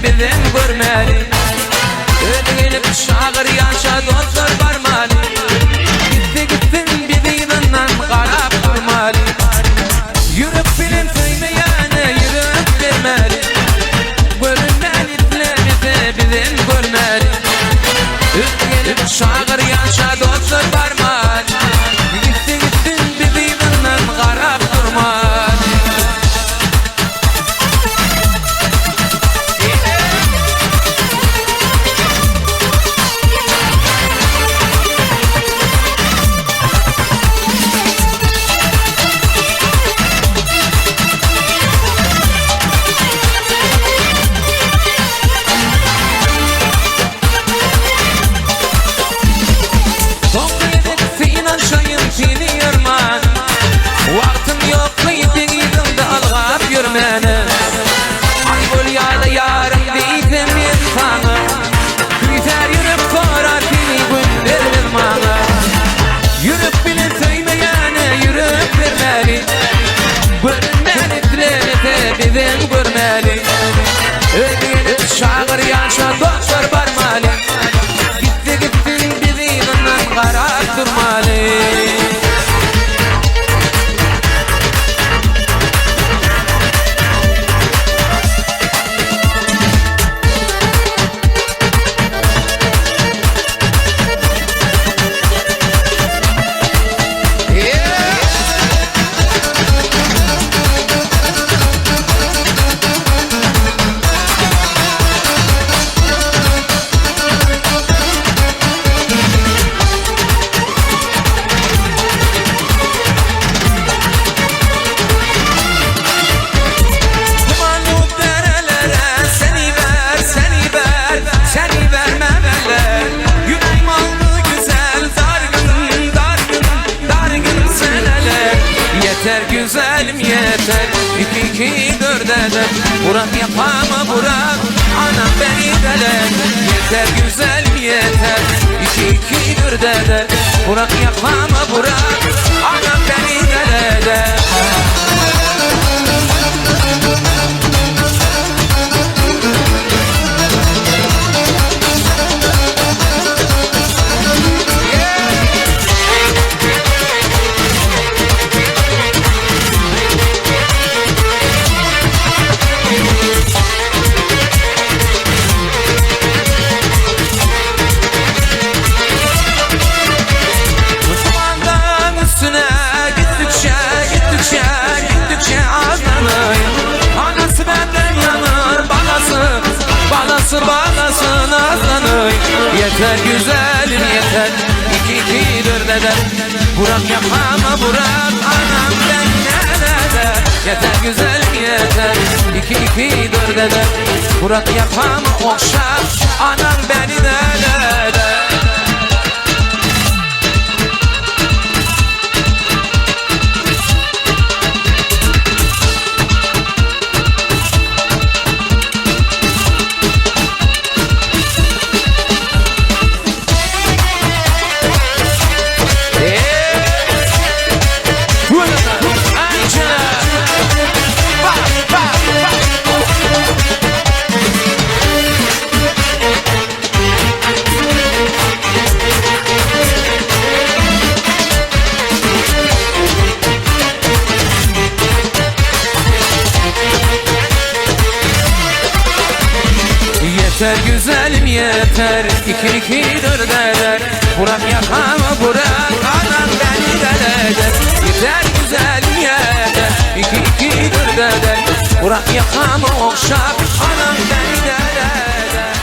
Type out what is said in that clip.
bizim görmeli. Ödeylik şağır yaşa dostlar barmali. Gitti gittin birbirinden qarab durmalı. Yürüp bilim söymeyene yürüp vermeli. Görünmeliklerimizi bizim görmeli. Ödeylik şağır yaşa dostlar barmali. Gitti gittin birbirinden qarab durmalı. Vaktim yok kıydıydın da algap yürmeni. Ay bol yağlı yarım değdim insanı. Küyter yürüp sorar seni gönderir bana. Yürüp bile söymeyene yürüp vermeli. Görünmeliklerimizi bizim görmeli. Ödeylik şağır yaşa doktor barmali. Gitti gittin birbirinden qarab durmalı. Yeter güzelim yeter, iki dört eder. Burak yapama Burak, anam beni deler. Yeter güzelim yeter, iki dört eder. Burak yapama Burak, anam beni deler. Bağlasın aslanı. Yeter güzelim yeter, iki dört eder. Burak yapama Burak, anam ben nerede? Yeter güzelim yeter, iki dört eder. Burak yapama okşa, anam beni nerede? Yeter güzelim yeter, iki dört eder. Burak yakama Burak, anam beni deler. Yeter güzelim yeter, iki dört eder. Burak yakama okşap, anam beni deler.